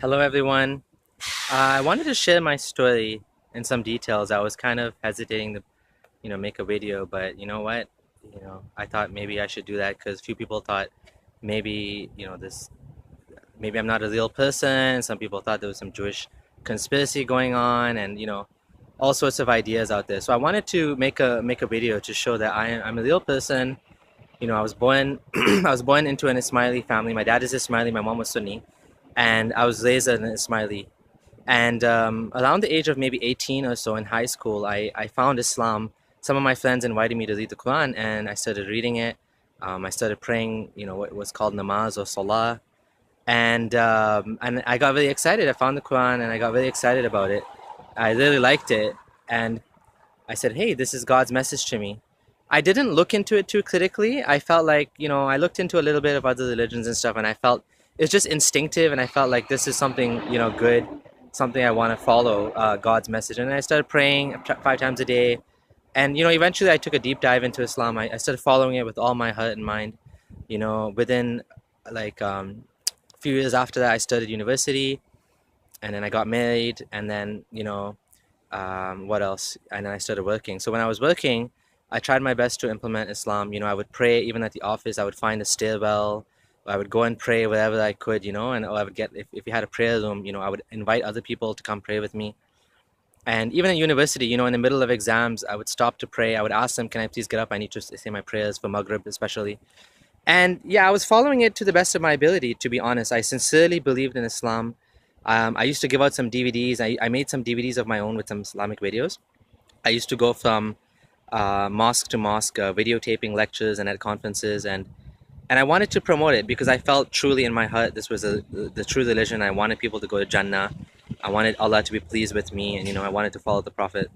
Hello, everyone. I wanted to share my story in some details. I was kind of hesitating to, make a video, but you know what? I thought maybe I should do that because few people thought maybe, maybe I'm not a real person. Some people thought there was some Jewish conspiracy going on, and all sorts of ideas out there. So I wanted to make a video to show that I'm a real person. I was born I was born into an Ismaili family. My dad is Ismaili, my mom was Sunni, and I was raised as an Ismaili. And around the age of maybe 18 or so in high school, I found Islam. Some of my friends invited me to read the Quran, and I started reading it. I started praying, what was called namaz or salah. And I got really excited. I found the Quran, and I got really excited about it. I really liked it. And I said, hey, this is God's message to me. I didn't look into it too critically. I felt like, I looked into a little bit of other religions and stuff, and I felt it's just instinctive, and I felt like this is something, good, something I want to follow, God's message. And I started praying 5 times a day. And, eventually I took a deep dive into Islam. I started following it with all my heart and mind. Within like a few years after that, I started university, and then I got married, and then, what else? And then I started working. So when I was working, I tried my best to implement Islam. I would pray even at the office. I would find a stairwell. I would go and pray wherever I could, and or I would get, if you had a prayer room, I would invite other people to come pray with me. And even at university, in the middle of exams, I would stop to pray. I would ask them, can I please get up? I need to say my prayers for Maghrib, especially. And yeah, I was following it to the best of my ability, to be honest. I sincerely believed in Islam. I used to give out some DVDs. I made some DVDs of my own with some Islamic videos. I used to go from mosque to mosque, videotaping lectures and at conferences, and I wanted to promote it because I felt truly in my heart this was the true religion. I wanted people to go to Jannah. I wanted Allah to be pleased with me, and I wanted to follow the Prophet.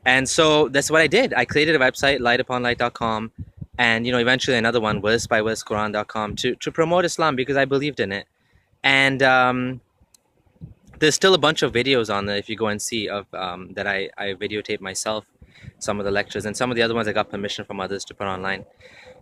And so that's what I did. I created a website, lightuponlight.com, and eventually another one, versebyversequran.com, to promote Islam because I believed in it. And there's still a bunch of videos on there if you go and see of that I videotape myself, some of the lectures, and some of the other ones I got permission from others to put online.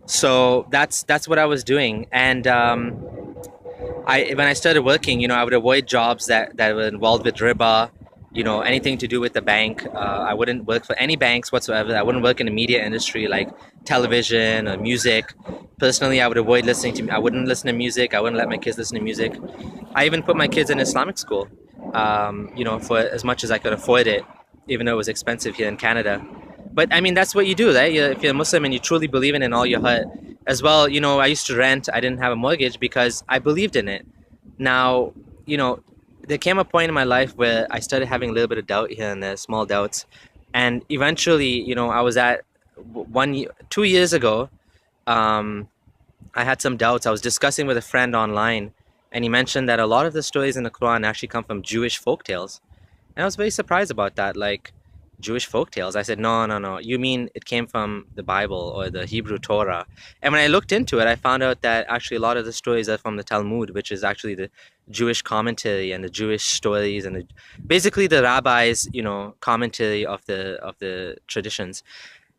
So that's what I was doing. And I when I started working, I would avoid jobs that were involved with riba, anything to do with the bank. I wouldn't work for any banks whatsoever. I wouldn't work in the media industry like television or music. Personally, I would avoid listening to. I wouldn't listen to music. I wouldn't let my kids listen to music. I even put my kids in Islamic school, for as much as I could afford it, even though it was expensive here in Canada. But I mean, that's what you do, right? If you're a Muslim and you truly believe in it in all your heart, as well. I used to rent. I didn't have a mortgage because I believed in it. Now, there came a point in my life where I started having a little bit of doubt here and there, small doubts, and eventually, I was at 2 years ago. Um, I had some doubts. I was discussing with a friend online, and he mentioned that a lot of the stories in the Quran actually come from Jewish folk tales. And I was very surprised about that, like Jewish folk tales. I said, no, no, no. You mean it came from the Bible or the Hebrew Torah? And when I looked into it, I found out that actually a lot of the stories are from the Talmud, which is actually the Jewish commentary and the Jewish stories and basically the rabbis, commentary of the traditions.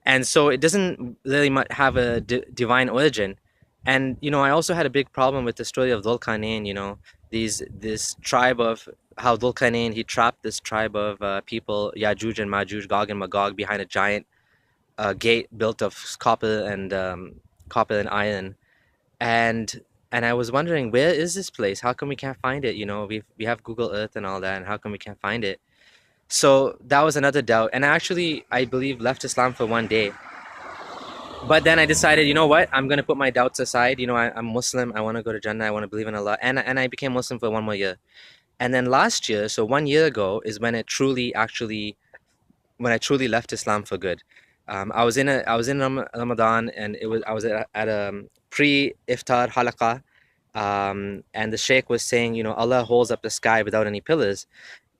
And so it doesn't really have a divine origin. And I also had a big problem with the story of Dhul-Qarnayn. This tribe of how Dhul-Qarnayn, he trapped this tribe of people, Yajuj and Majuj, Gog and Magog, behind a giant gate built of copper and iron. And and I was wondering, where is this place? How come we can't find it? We have Google Earth and all that, and how come we can't find it? So that was another doubt. And actually, I believe, left Islam for one day. But then I decided, you know what? I'm gonna put my doubts aside. I'm Muslim. I want to go to Jannah. I want to believe in Allah. And I became Muslim for one more year. And then last year, so one year ago, is when when I truly left Islam for good. I was in Ramadan, and I was at a pre-iftar halaqah, and the sheikh was saying, Allah holds up the sky without any pillars.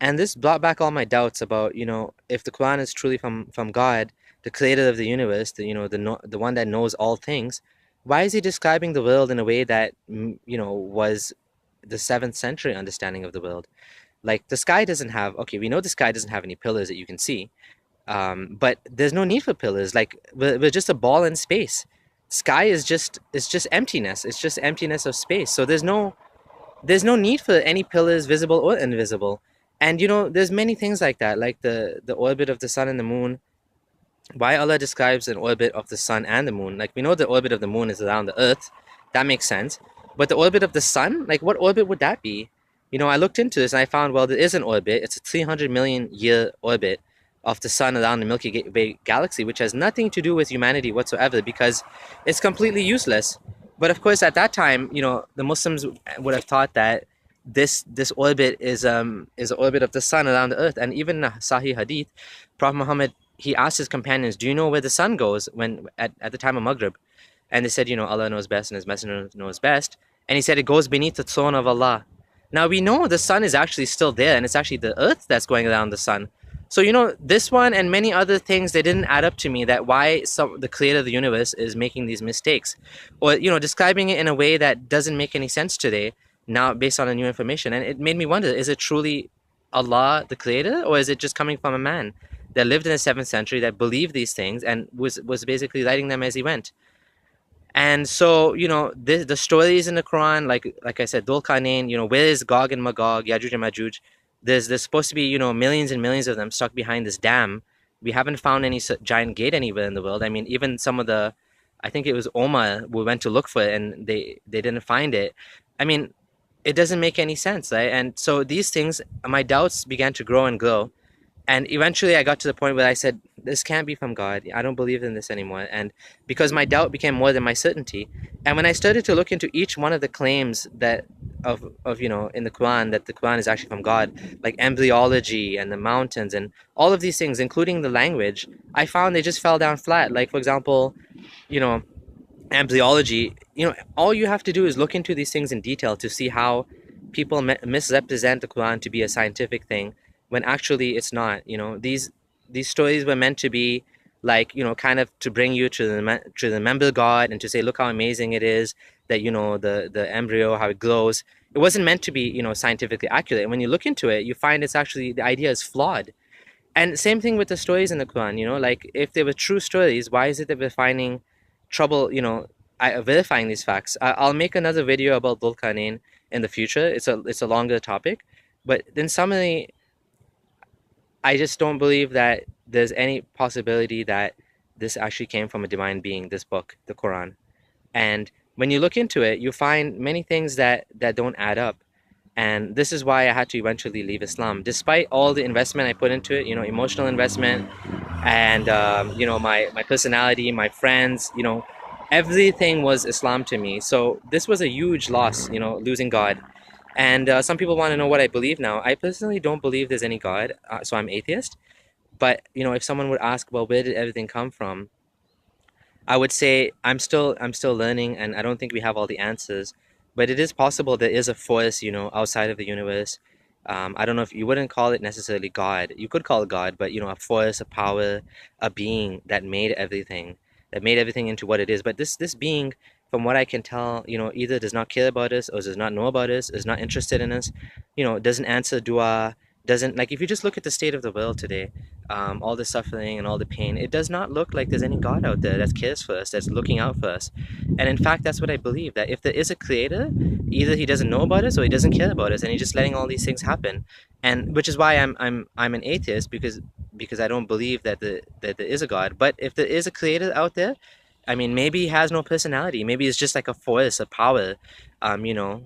And this brought back all my doubts about, if the Quran is truly from God, the creator of the universe, the one that knows all things, why is he describing the world in a way that, was the 7th century understanding of the world? Like the sky doesn't have, okay, we know the sky doesn't have any pillars that you can see, but there's no need for pillars. Like we're just a ball in space. Sky is just, it's just emptiness. It's just emptiness of space. So there's no there's no need for any pillars, visible or invisible. And there's many things like that, like the orbit of the sun and the moon. Why Allah describes an orbit of the sun and the moon? Like, we know the orbit of the moon is around the earth. That makes sense. But the orbit of the sun, like, what orbit would that be? I looked into this and I found, well, there is an orbit. It's a 300 million year orbit of the sun around the Milky Way galaxy, which has nothing to do with humanity whatsoever because it's completely useless. But of course, at that time, the Muslims would have thought that this orbit is an orbit of the sun around the earth. And even in a Sahih Hadith, Prophet Muhammad, he asked his companions, do you know where the sun goes when at the time of Maghrib? And they said, Allah knows best and his messenger knows best. And he said, it goes beneath the throne of Allah. Now we know the sun is actually still there, and it's actually the earth that's going around the sun. So this one and many other things, they didn't add up to me, that why the creator of the universe is making these mistakes, or describing it in a way that doesn't make any sense today, now based on the new information. And it made me wonder, is it truly Allah the creator, or is it just coming from a man that lived in the 7th century, that believed these things and was basically writing them as he went? And so, the stories in the Quran, like I said, Dhul Qarnayn, where is Gog and Magog, Yajuj and Majuj? There's supposed to be, millions and millions of them stuck behind this dam. We haven't found any giant gate anywhere in the world. I mean, even some of I think it was Omar, we went to look for it and they didn't find it. I mean, it doesn't make any sense, right? And so these things, my doubts began to grow and grow. And eventually I got to the point where I said, this can't be from God. I don't believe in this anymore. And because my doubt became more than my certainty. And when I started to look into each one of the claims that of in the Quran, that the Quran is actually from God, like embryology and the mountains and all of these things, including the language, I found they just fell down flat. Like, for example, you know, embryology, all you have to do is look into these things in detail to see how people misrepresent the Quran to be a scientific thing when actually it's not. These stories were meant to be like, kind of to bring you to remember God and to say, look how amazing it is that the embryo, how it grows. It wasn't meant to be scientifically accurate. And when you look into it, you find it's actually, the idea is flawed. And same thing with the stories in the Quran, like, if they were true stories, why is it that we're finding trouble, verifying these facts? I'll make another video about Dhul Qarnayn in the future. It's a longer topic, but in summary, I just don't believe that there's any possibility that this actually came from a divine being, this book, the Quran. And when you look into it, you find many things that don't add up. And this is why I had to eventually leave Islam, despite all the investment I put into it, emotional investment, and my personality, my friends, everything was Islam to me. So this was a huge loss, losing God. And some people want to know what I believe now. I personally don't believe there's any God, so I'm atheist. But if someone would ask, well, where did everything come from? I would say I'm still learning, and I don't think we have all the answers. But it is possible there is a force, outside of the universe. I don't know if you wouldn't call it necessarily God. You could call it God, but a force, a power, a being that made everything into what it is. But this being, from what I can tell, either does not care about us or does not know about us, is not interested in us, doesn't answer dua, doesn't, like, if you just look at the state of the world today, all the suffering and all the pain, it does not look like there's any God out there that cares for us, that's looking out for us. And in fact, that's what I believe, that if there is a creator, either he doesn't know about us or he doesn't care about us, and he's just letting all these things happen. And which is why I'm an atheist, because I don't believe that that there is a God. But if there is a creator out there, I mean, maybe he has no personality. Maybe it's just like a force, a power, you know,